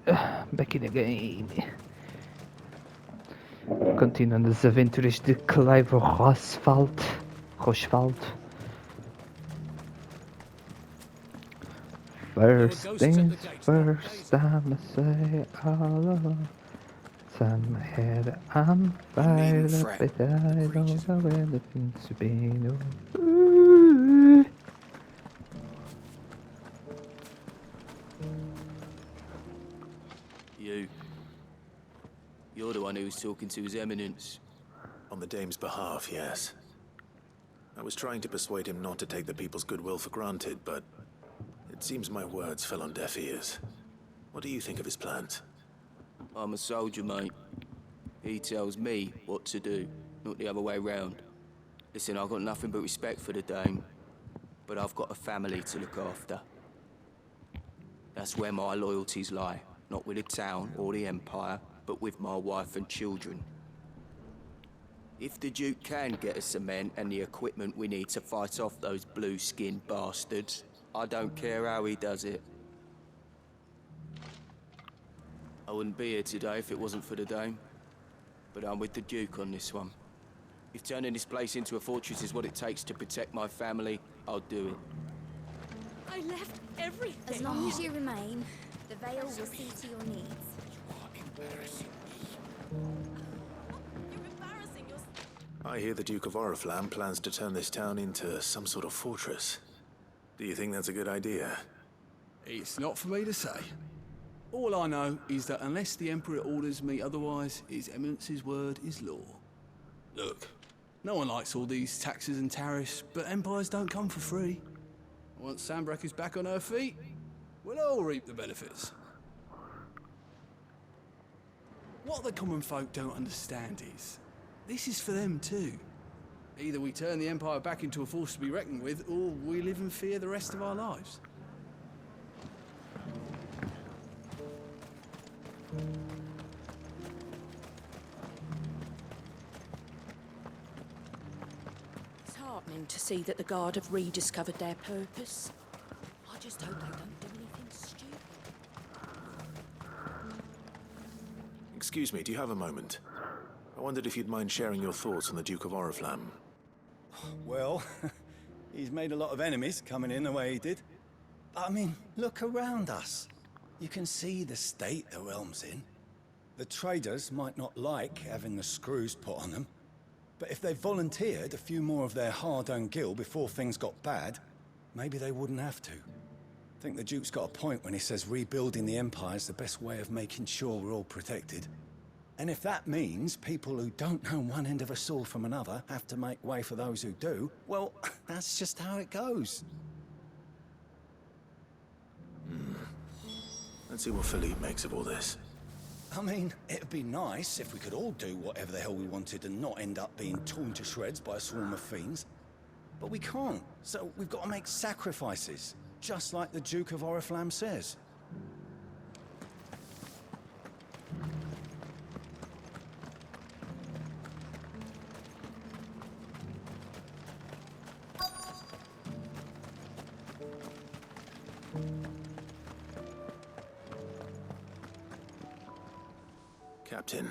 Back in the game. Continuando as aventuras de Clive Roswald. First things first, I'ma say hello. Turn my head, I'm You needn't fired up, fret. but The I don't creatures know will. where the things to be. No. Ooh. You. You're the one who was talking to His Eminence. On the dame's behalf, yes. I was trying to persuade him not to take the people's goodwill for granted, but it seems my words fell on deaf ears. What do you think of his plans? I'm a soldier, mate. He tells me what to do, not the other way round. Listen, I've got nothing but respect for the Dame, but I've got a family to look after. That's where my loyalties lie, not with the town or the Empire, but with my wife and children. If the Duke can get us cement and the equipment we need to fight off those blue-skinned bastards, I don't care how he does it. I wouldn't be here today if it wasn't for the Dame, but I'm with the Duke on this one. If turning this place into a fortress is what it takes to protect my family, I'll do it. I left everything. As long as you remain, the Veil will see to your needs. You're embarrassing yourself. I hear the Duke of Oriflamme plans to turn this town into some sort of fortress. Do you think that's a good idea? It's not for me to say. All I know is that unless the Emperor orders me otherwise, His Eminence's word is law. Look, no one likes all these taxes and tariffs, but empires don't come for free. Once Sandbreck is back on her feet, we'll all reap the benefits. What the common folk don't understand is, this is for them too. Either we turn the Empire back into a force to be reckoned with, or we live in fear the rest of our lives. It's heartening to see that the Guard have rediscovered their purpose. I just hope they don't do anything stupid. Excuse me, do you have a moment? I wondered if you'd mind sharing your thoughts on the Duke of Oriflamme. Well, he's made a lot of enemies coming in the way he did. But I mean, look around us. You can see the state the realm's in. The traders might not like having the screws put on them, but if they volunteered a few more of their hard-earned gil before things got bad, maybe they wouldn't have to. I think the Duke's got a point when he says rebuilding the Empire's the best way of making sure we're all protected. And if that means people who don't know one end of a sword from another have to make way for those who do, well, that's just how it goes. Let's see what Philippe makes of all this. I mean, it'd be nice if we could all do whatever the hell we wanted and not end up being torn to shreds by a swarm of fiends. But we can't, so we've got to make sacrifices, just like the Duke of Oriflamme says. Captain,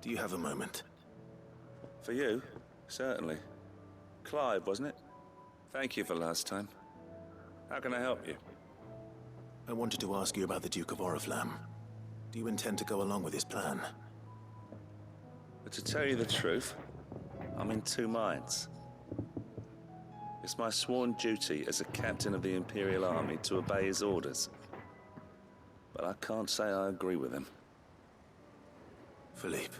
do you have a moment? For you? Certainly. Clive, wasn't it? Thank you for last time. How can I help you? I wanted to ask you about the Duke of Oriflamme. Do you intend to go along with his plan? But to tell you the truth, I'm in two minds. It's my sworn duty as a captain of the Imperial Army to obey his orders. But I can't say I agree with him. Philippe,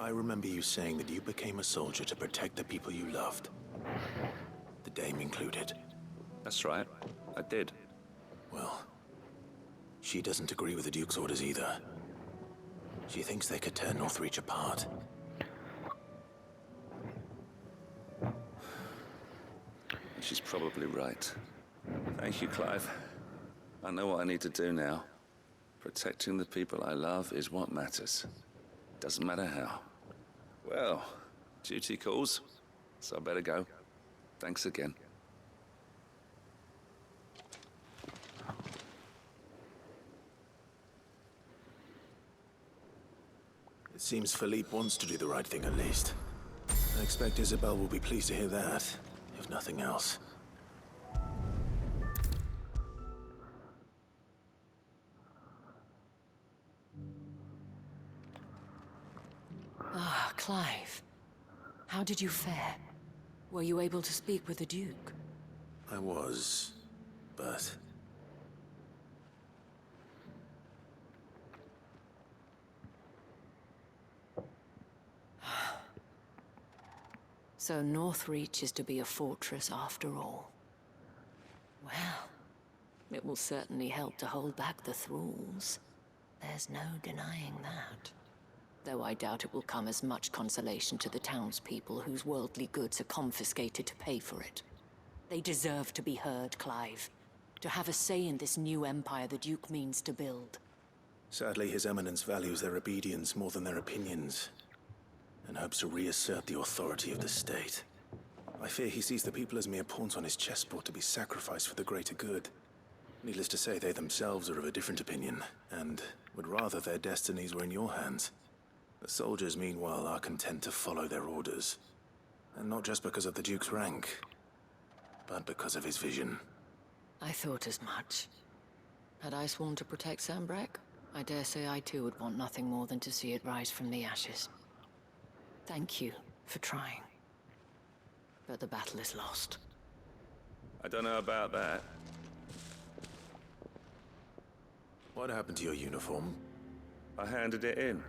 I remember you saying that you became a soldier to protect the people you loved. The Dame included. That's right, I did. Well, she doesn't agree with the Duke's orders either. She thinks they could tear Northreach apart. She's probably right. Thank you, Clive. I know what I need to do now. Protecting the people I love is what matters. Doesn't matter how. Well, duty calls, so I better go. Thanks again. It seems Philippe wants to do the right thing at least. I expect Isabel will be pleased to hear that, if nothing else. Ah, Clive. How did you fare? Were you able to speak with the Duke? I was, but... So Northreach is to be a fortress after all. Well, it will certainly help to hold back the thralls. There's no denying that. Though I doubt it will come as much consolation to the townspeople whose worldly goods are confiscated to pay for it. They deserve to be heard, Clive. To have a say in this new empire the Duke means to build. Sadly, His Eminence values their obedience more than their opinions, and hopes to reassert the authority of the state. I fear he sees the people as mere pawns on his chessboard to be sacrificed for the greater good. Needless to say, they themselves are of a different opinion, and would rather their destinies were in your hands. The soldiers, meanwhile, are content to follow their orders. And not just because of the Duke's rank, but because of his vision. I thought as much. Had I sworn to protect Sambrek, I dare say I too would want nothing more than to see it rise from the ashes. Thank you for trying. But the battle is lost. I don't know about that. What happened to your uniform? I handed it in,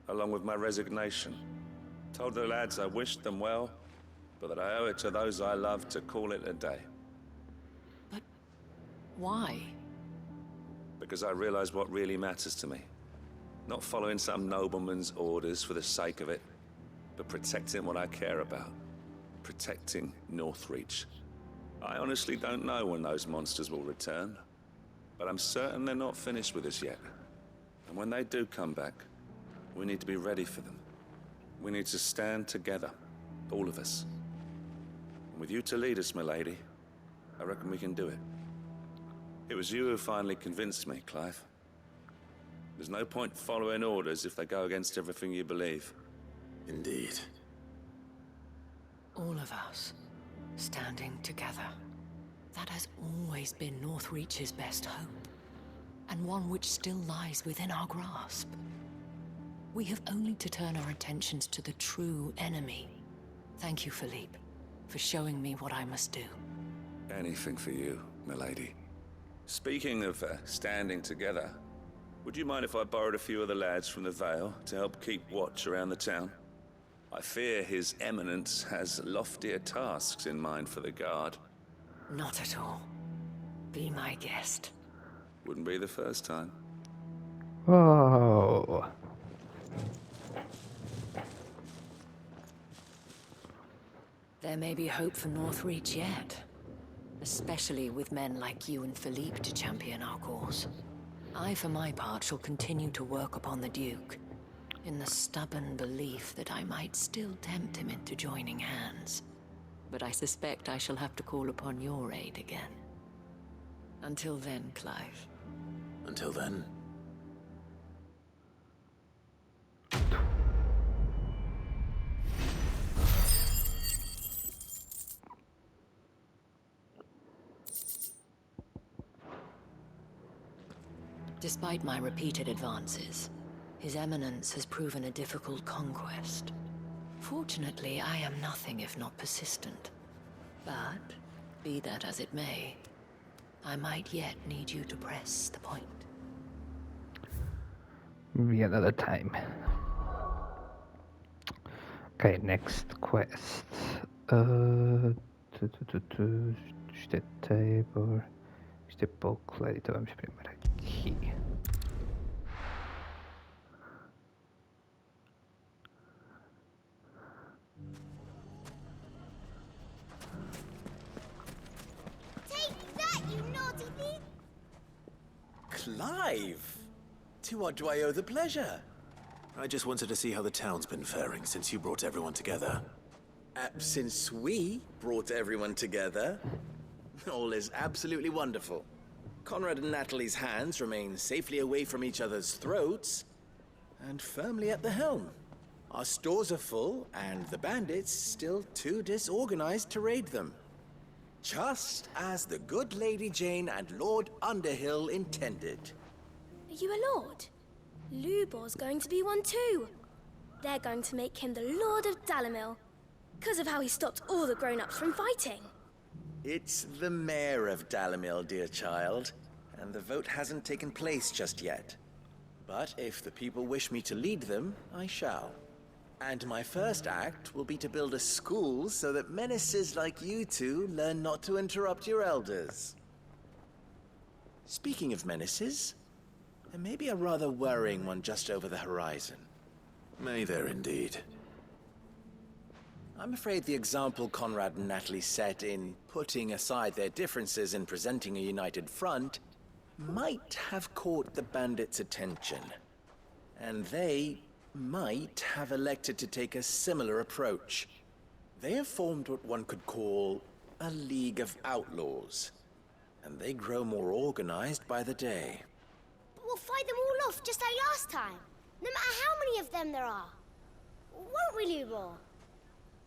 along with my resignation. Told the lads I wished them well, but that I owe it to those I love to call it a day. But why? Because I realize what really matters to me. Not following some nobleman's orders for the sake of it, but protecting what I care about. Protecting Northreach. I honestly don't know when those monsters will return, but I'm certain they're not finished with us yet. And when they do come back, we need to be ready for them. We need to stand together, all of us. And with you to lead us, milady, I reckon we can do it. It was you who finally convinced me, Clive. There's no point following orders if they go against everything you believe. Indeed. All of us, standing together. That has always been Northreach's best hope, and one which still lies within our grasp. We have only to turn our attentions to the true enemy. Thank you, Philippe, for showing me what I must do. Anything for you, milady. Speaking of standing together, would you mind if I borrowed a few of the lads from the Vale to help keep watch around the town? I fear His Eminence has loftier tasks in mind for the guard. Not at all. Be my guest. Wouldn't be the first time. Whoa. There may be hope for Northreach yet. Especially with men like you and Philippe to champion our cause. I, for my part, shall continue to work upon the Duke, in the stubborn belief that I might still tempt him into joining hands. But I suspect I shall have to call upon your aid again. Until then, Clive. Until then. Despite my repeated advances, His Eminence has proven a difficult conquest. Fortunately, I am nothing if not persistent. But, be that as it may, I might yet need you to press the point. Maybe another time. Okay, next quest. Isto table. Isto booklet. Então vamos primeiro aqui. Take that, you naughty thief! Clive! To what do I owe the pleasure? I just wanted to see how the town's been faring since you brought everyone together. Since we brought everyone together, all is absolutely wonderful. Conrad and Natalie's hands remain safely away from each other's throats. and firmly at the helm. Our stores are full, and the bandits still too disorganized to raid them. Just as the good Lady Jane and Lord Underhill intended. Are you a lord? Lubor's going to be one too. They're going to make him the Lord of Dalimil, because of how he stopped all the grown-ups from fighting. It's the mayor of Dalimil, dear child, and the vote hasn't taken place just yet. But if the people wish me to lead them, I shall. And my first act will be to build a school so that menaces like you two learn not to interrupt your elders. Speaking of menaces, there may be a rather worrying one just over the horizon. May there indeed. I'm afraid the example Conrad and Natalie set in putting aside their differences and presenting a united front might have caught the bandits' attention. And they might have elected to take a similar approach. They have formed what one could call a League of Outlaws, and they grow more organized by the day. But we'll fight them all off just like last time, no matter how many of them there are. Won't we, Lubor?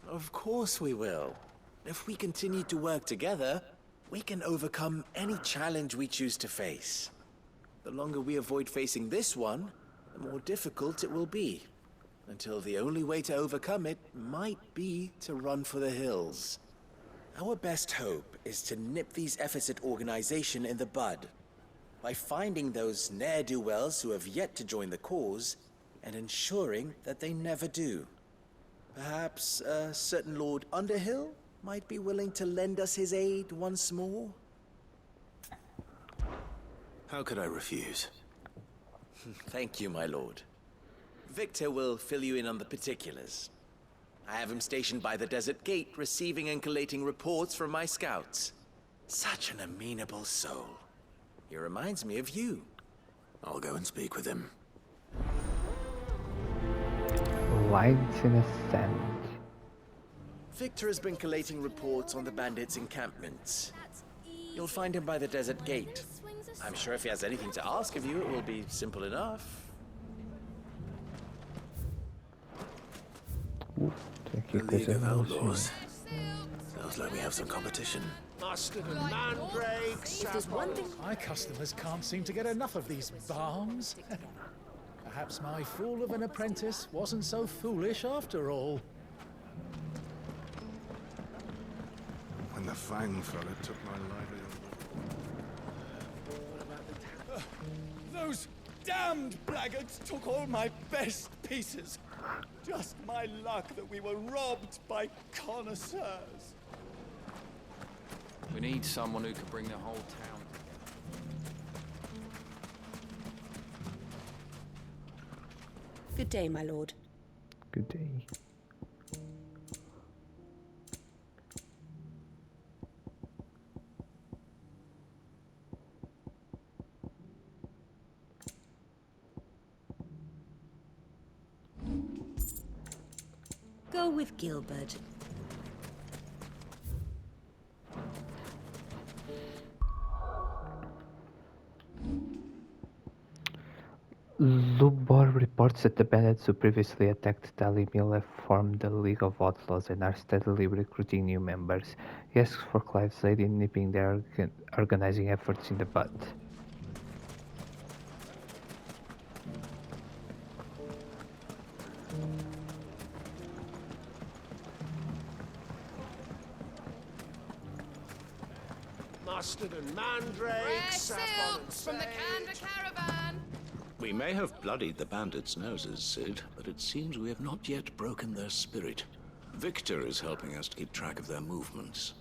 Of course we will. If we continue to work together, we can overcome any challenge we choose to face. The longer we avoid facing this one, the more difficult it will be, until the only way to overcome it might be to run for the hills. Our best hope is to nip these efforts at organization in the bud, by finding those ne'er-do-wells who have yet to join the cause, and ensuring that they never do. Perhaps a certain Lord Underhill might be willing to lend us his aid once more? How could I refuse? Thank you, my lord. Victor will fill you in on the particulars. I have him stationed by the desert gate, receiving and collating reports from my scouts. Such an amenable soul. He reminds me of you. I'll go and speak with him. Lines in the sand. Victor has been collating reports on the bandits' encampments. You'll find him by the desert gate. I'm sure if he has anything to ask of you, it will be simple enough. Thank you, The League of Peter. Outlaws. Sounds like we have some competition. Mustard and mandrakes. If there's one thing... My customers can't seem to get enough of these balms. Perhaps my fool of an apprentice wasn't so foolish after all. When the Fang fella took my livelihood. Those damned blackguards took all my best pieces. Just my luck that we were robbed by connoisseurs. We need someone who can bring the whole town. Good day, my lord. Good day. Go with Gilbert. Lubor reports that the bandits who previously attacked Dalimil have formed the League of Outlaws and are steadily recruiting new members. He asks for Clive's aid in nipping their organizing efforts in the bud. Mustard and mandrakes. Silks from the Canva caravan. We may have bloodied the bandits' noses, Sid, but it seems we have not yet broken their spirit. Victor is helping us to keep track of their movements.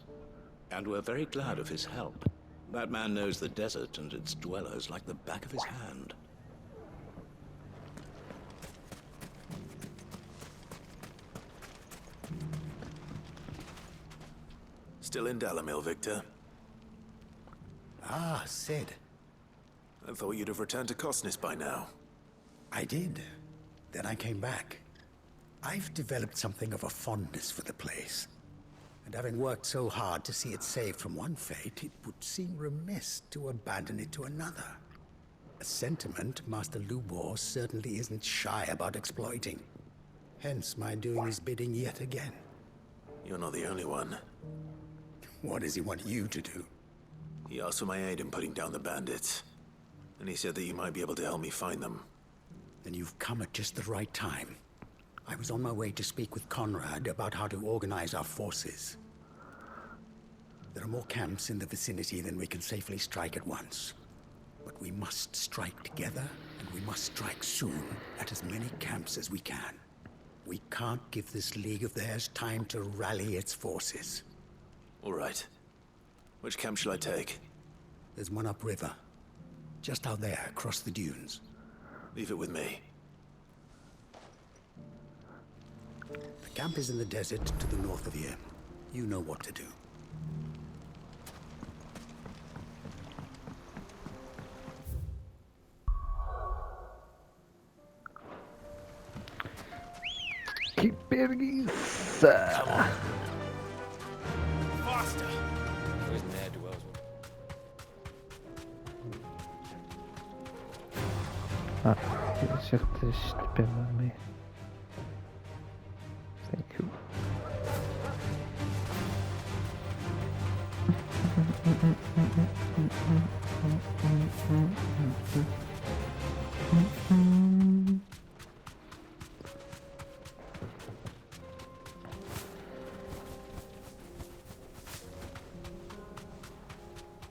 And we're very glad of his help. That man knows the desert and its dwellers like the back of his hand. Still in Dalimil, Victor? Ah, Sid. I thought you'd have returned to Cosnis by now. I did. Then I came back. I've developed something of a fondness for the place. And having worked so hard to see it saved from one fate, it would seem remiss to abandon it to another. A sentiment Master Lubor certainly isn't shy about exploiting. Hence my doing his bidding yet again. You're not the only one. What does he want you to do? He asked for my aid in putting down the bandits. And he said that you might be able to help me find them. Then you've come at just the right time. I was on my way to speak with Conrad about how to organize our forces. There are more camps in the vicinity than we can safely strike at once. But we must strike together, and we must strike soon at as many camps as we can. We can't give this league of theirs time to rally its forces. All right. Which camp shall I take? There's one upriver. Just out there, across the dunes. Leave it with me. The camp is in the desert to the north of here. You know what to do. Que preguiça! Faster! Where's Ned Wells? Just spell me. Thank you.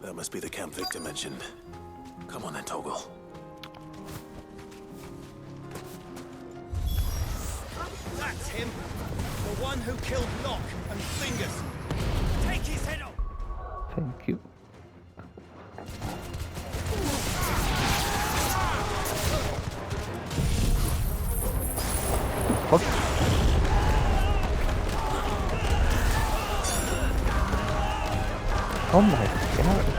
That must be the camp Victor mentioned. Come on then, Toggle. That's him! The one who killed Locke and Fingers! Take his head off! Thank you. What? Oh my god.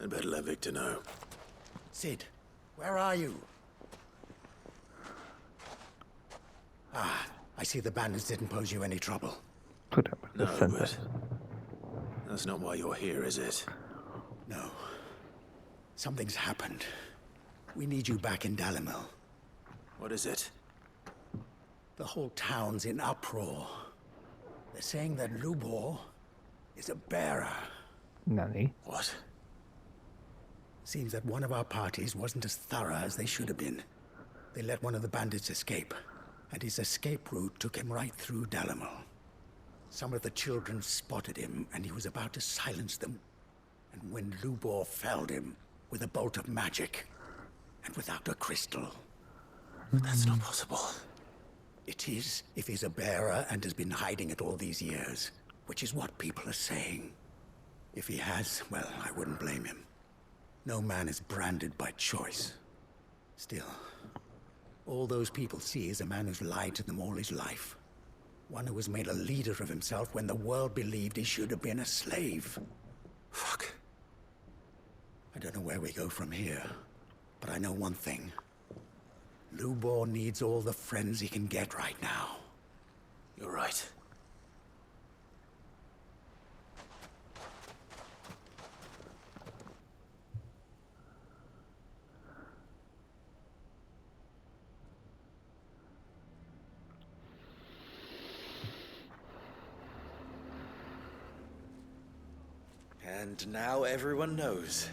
I'd better let Victor know. Sid, where are you? Ah, I see the bandits didn't pose you any trouble. Put up the No, center. but that's not why you're here, is it? No. Something's happened. We need you back in Dalimil. What is it? The whole town's in uproar. They're saying that Lubor is a bearer. Nani? What? Seems that one of our parties wasn't as thorough as they should have been. They let one of the bandits escape, and his escape route took him right through Dalimil. Some of the children spotted him, and he was about to silence them. And when Lubor felled him with a bolt of magic, and without a crystal. That's not possible. It is, if he's a bearer and has been hiding it all these years, which is what people are saying. If he has, well, I wouldn't blame him. No man is branded by choice. Still, all those people see is a man who's lied to them all his life. One who was made a leader of himself when the world believed he should have been a slave. Fuck. I don't know where we go from here, but I know one thing. Lubor needs all the friends he can get right now. You're right. and now everyone knows.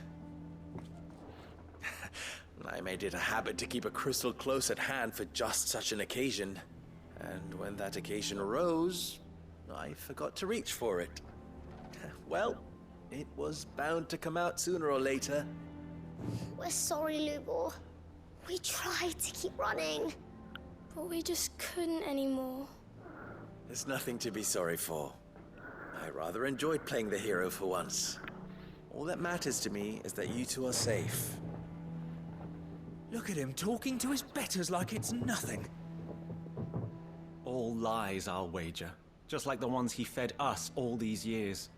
I made it a habit to keep a crystal close at hand for just such an occasion. And when that occasion arose, I forgot to reach for it. Well, it was bound to come out sooner or later. We're sorry, Lubor. We tried to keep running. But we just couldn't anymore. There's nothing to be sorry for. I rather enjoyed playing the hero for once. All that matters to me is that you two are safe. Look at him talking to his betters like it's nothing. All lies, I'll wager. Just like the ones he fed us all these years.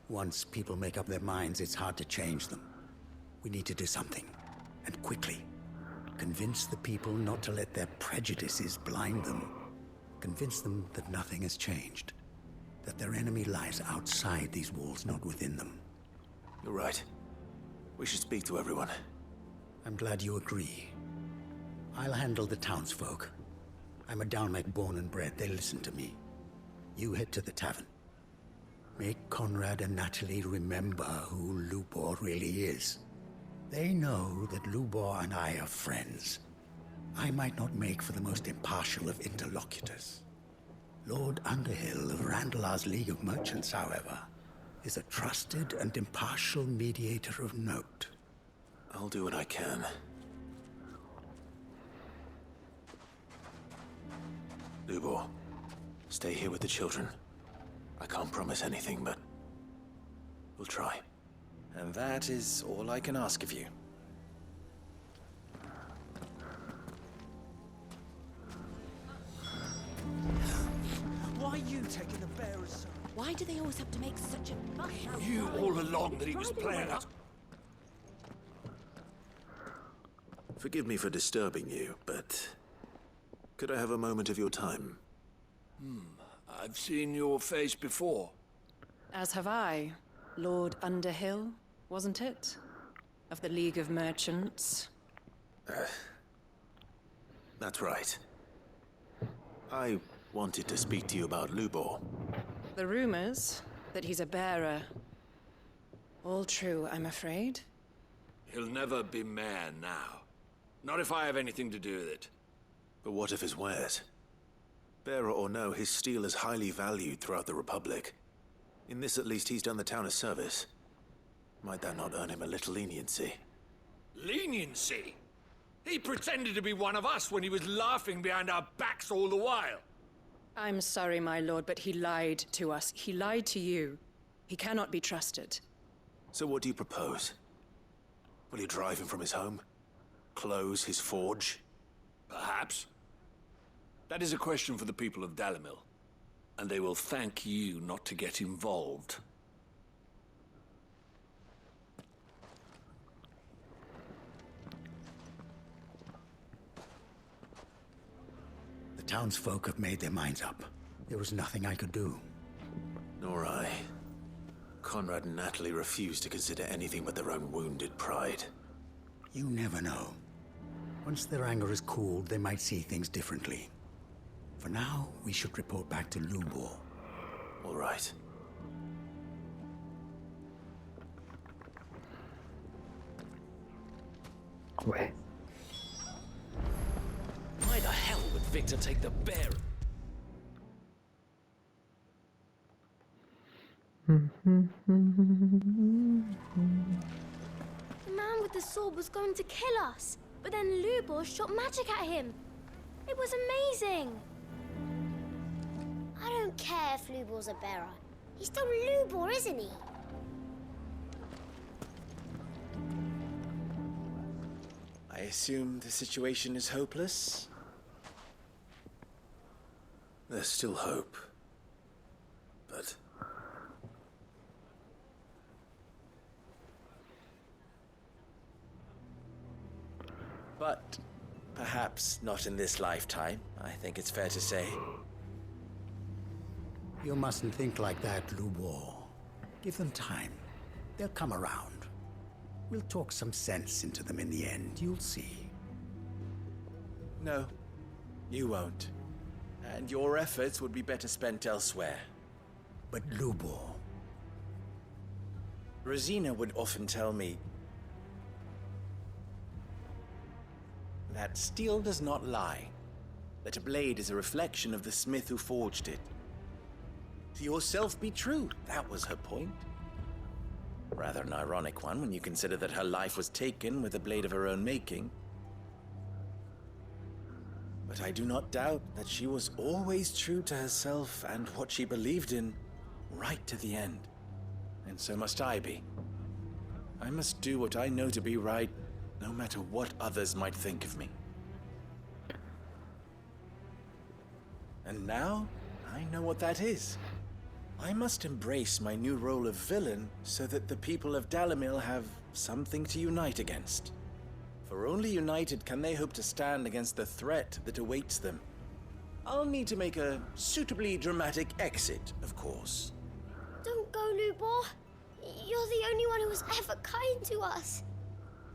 Once people make up their minds, it's hard to change them. We need to do something, and quickly. Convince the people not to let their prejudices blind them. Convince them that nothing has changed. That their enemy lies outside these walls, not within them. You're right. We should speak to everyone. I'm glad you agree. I'll handle the townsfolk. I'm a Dalmec born and bred. They listen to me. You head to the tavern. Make Conrad and Natalie remember who Lubor really is. They know that Lubor and I are friends. I might not make for the most impartial of interlocutors. Lord Underhill of Randalar's League of Merchants, however, is a trusted and impartial mediator of note. I'll do what I can. Lubor, stay here with the children. I can't promise anything, but we'll try. And that is all I can ask of you. Why are you taking the bearers so? Why do they always have to make such a fuss? You all along that he was playing us. Forgive me for disturbing you, but could I have a moment of your time? I've seen your face before. As have I. Lord Underhill, wasn't it? Of the League of Merchants. That's right. I wanted to speak to you about Lubor. The rumors that he's a bearer. All true, I'm afraid. He'll never be mayor now. Not if I have anything to do with it. But what of his wares? Bearer or no, his steel is highly valued throughout the Republic. In this, at least, he's done the town a service. Might that not earn him a little leniency? Leniency? He pretended to be one of us when he was laughing behind our backs all the while. I'm sorry, my lord, but he lied to us. He lied to you. He cannot be trusted. So what do you propose? Will you drive him from his home? Close his forge? Perhaps. That is a question for the people of Dalimil. And they will thank you not to get involved. The townsfolk have made their minds up. There was nothing I could do. Nor I. Conrad and Natalie refuse to consider anything but their own wounded pride. You never know. Once their anger is cooled, they might see things differently. For now, we should report back to Lubor. All right. Wait. Why the hell would Victor take the bear? The man with the sword was going to kill us, but then Lubor shot magic at him. It was amazing. I don't care if Lubor's a bearer. He's still Lubor, isn't he? I assume the situation is hopeless? There's still hope. But But perhaps not in this lifetime, I think it's fair to say. You mustn't think like that, Lubor. Give them time. They'll come around. We'll talk some sense into them in the end, you'll see. No, you won't. And your efforts would be better spent elsewhere. But Lubor, Rosina would often tell me that steel does not lie, that a blade is a reflection of the smith who forged it. To yourself be true, that was her point. Rather an ironic one when you consider that her life was taken with a blade of her own making. But I do not doubt that she was always true to herself and what she believed in, right to the end. And so must I be. I must do what I know to be right, no matter what others might think of me. And now, I know what that is. I must embrace my new role of villain so that the people of Dalimil have something to unite against. For only united can they hope to stand against the threat that awaits them. I'll need to make a suitably dramatic exit, of course. Don't go, Lubor. You're the only one who was ever kind to us.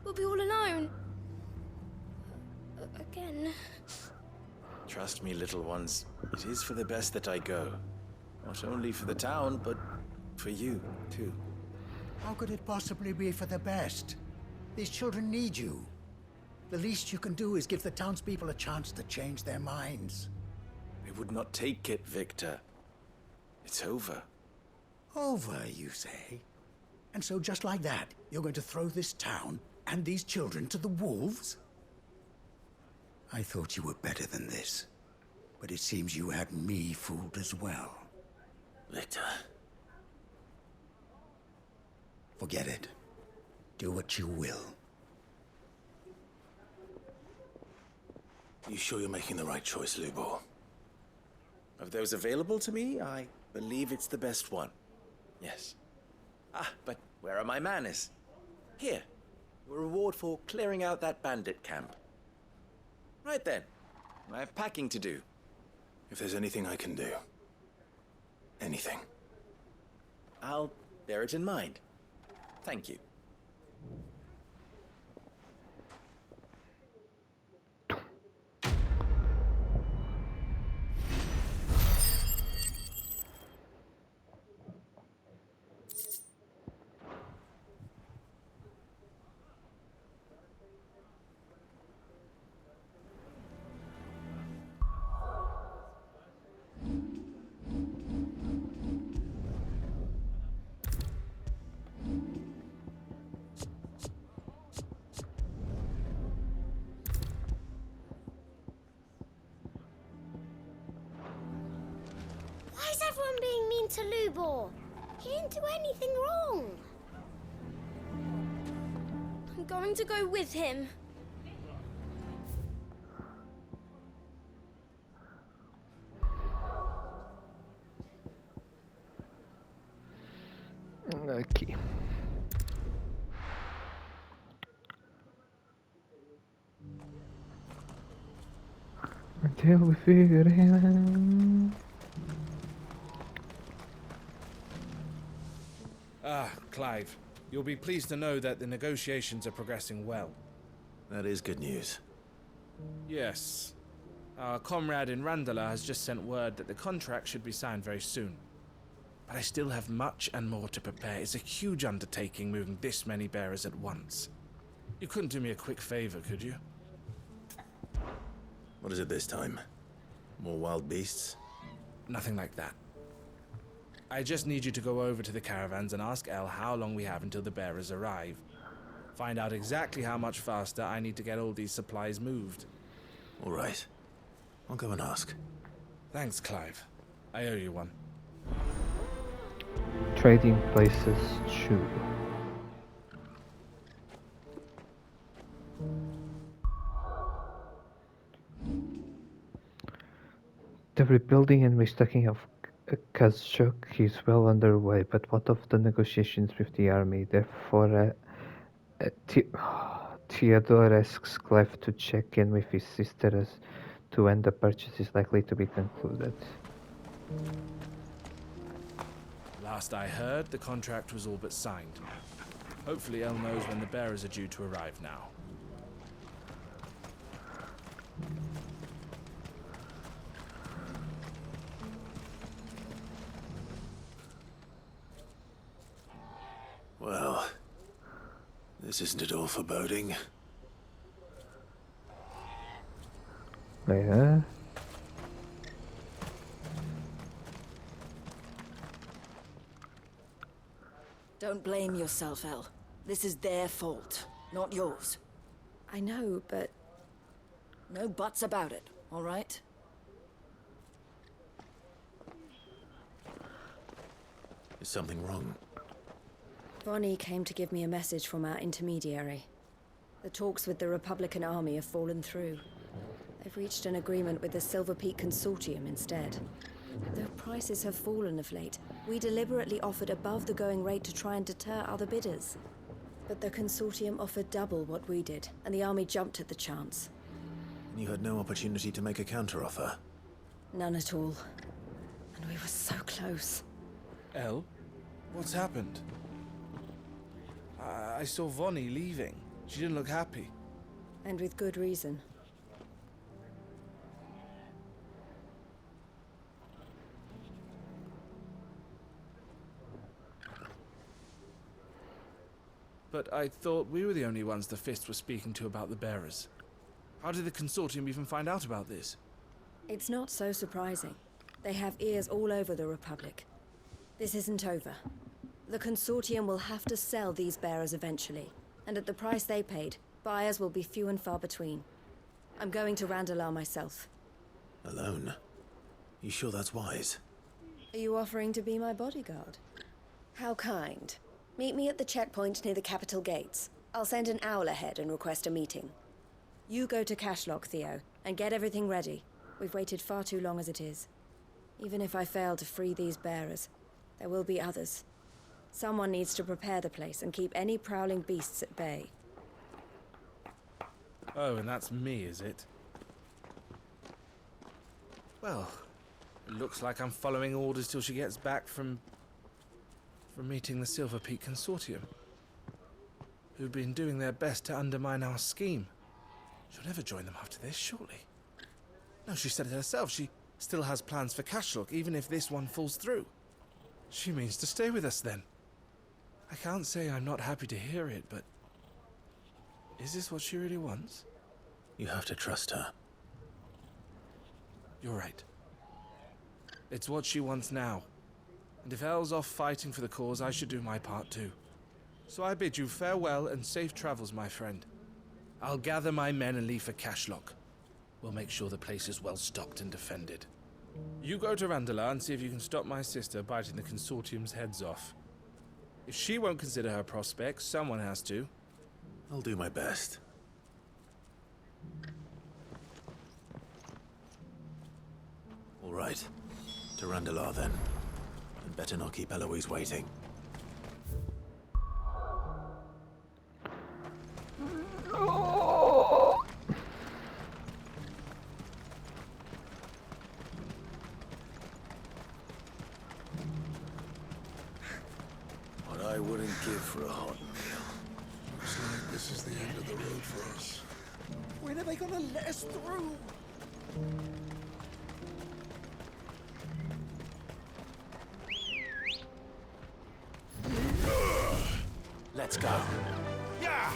We'll be all alone. Again. Trust me, little ones, it is for the best that I go. Not only for the town, but for you, too. How could it possibly be for the best? These children need you. The least you can do is give the townspeople a chance to change their minds. They would not take it, Victor. It's over. Over, you say? And so just like that, you're going to throw this town and these children to the wolves? I thought you were better than this. But it seems you had me fooled as well. Victor. Forget it. Do what you will. You sure you're making the right choice, Lubor? Of those available to me, I believe it's the best one. Yes. Ah, but where are my manners? Here. Your reward for clearing out that bandit camp. Right then. I have packing to do. If there's anything I can do. Anything. I'll bear it in mind. Thank you. Why is everyone being mean to Lubor? He didn't do anything wrong. I'm going to go with him. Okay. Until we figure it out. Ah, Clive. You'll be pleased to know that the negotiations are progressing well. That is good news. Yes. Our comrade in Randala has just sent word that the contract should be signed very soon. But I still have much and more to prepare. It's a huge undertaking moving this many bearers at once. You couldn't do me a quick favor, could you? What is it this time? More wild beasts? Nothing like that. I just need you to go over to the caravans and ask El how long we have until the bearers arrive. Find out exactly how much faster I need to get all these supplies moved. All right. I'll go and ask. Thanks, Clive. I owe you one. Trading places 2. The rebuilding and restocking of Kazchok is well underway, but what of the negotiations with the army? Therefore, Theodore asks Clive to check in with his sister as to when the purchase is likely to be concluded. Last I heard, the contract was all but signed. Hopefully El knows when the bearers are due to arrive now. Well, This isn't at all foreboding. Yeah. Don't blame yourself, El. This is their fault, not yours. I know, but... No buts about it, all right? Is something wrong? Bonnie came to give me a message from our intermediary. The talks with the Republican Army have fallen through. They've reached an agreement with the Silver Peak Consortium instead. Their prices have fallen of late. We deliberately offered above the going rate to try and deter other bidders. But the Consortium offered double what we did, and the Army jumped at the chance. You had no opportunity to make a counteroffer? None at all. And we were so close. El? What's happened? I saw Vonnie leaving. She didn't look happy. And with good reason. But I thought we were the only ones the Fist were speaking to about the bearers. How did the Consortium even find out about this? It's not so surprising. They have ears all over the Republic. This isn't over. The Consortium will have to sell these bearers eventually, and at the price they paid, buyers will be few and far between. I'm going to Randalar myself. Alone? You sure that's wise? Are you offering to be my bodyguard? How kind. Meet me at the checkpoint near the capital gates. I'll send an owl ahead and request a meeting. You go to Cashlock, Theo, and get everything ready. We've waited far too long as it is. Even if I fail to free these bearers, there will be others. Someone needs to prepare the place and keep any prowling beasts at bay. Oh, and that's me, is it? Well, it looks like I'm following orders till she gets back from meeting the Silver Peak Consortium, who've been doing their best to undermine our scheme. She'll never join them after this, surely. No, she said it herself. She still has plans for Cashlock, even if this one falls through. She means to stay with us, then. I can't say I'm not happy to hear it, but... is this what she really wants? You have to trust her. You're right. It's what she wants now. And if Elle's off fighting for the cause, I should do my part too. So I bid you farewell and safe travels, my friend. I'll gather my men and leave for Cashlock. We'll make sure the place is well stocked and defended. You go to Randalar and see if you can stop my sister biting the Consortium's heads off. If she won't consider her prospects, someone has to. I'll do my best. All right. To Randalar, then. And better not keep Eloise waiting. What I wouldn't give for a hot meal. Looks like this is the end of the road for us. When are they gonna let us through? Let's go. Yeah!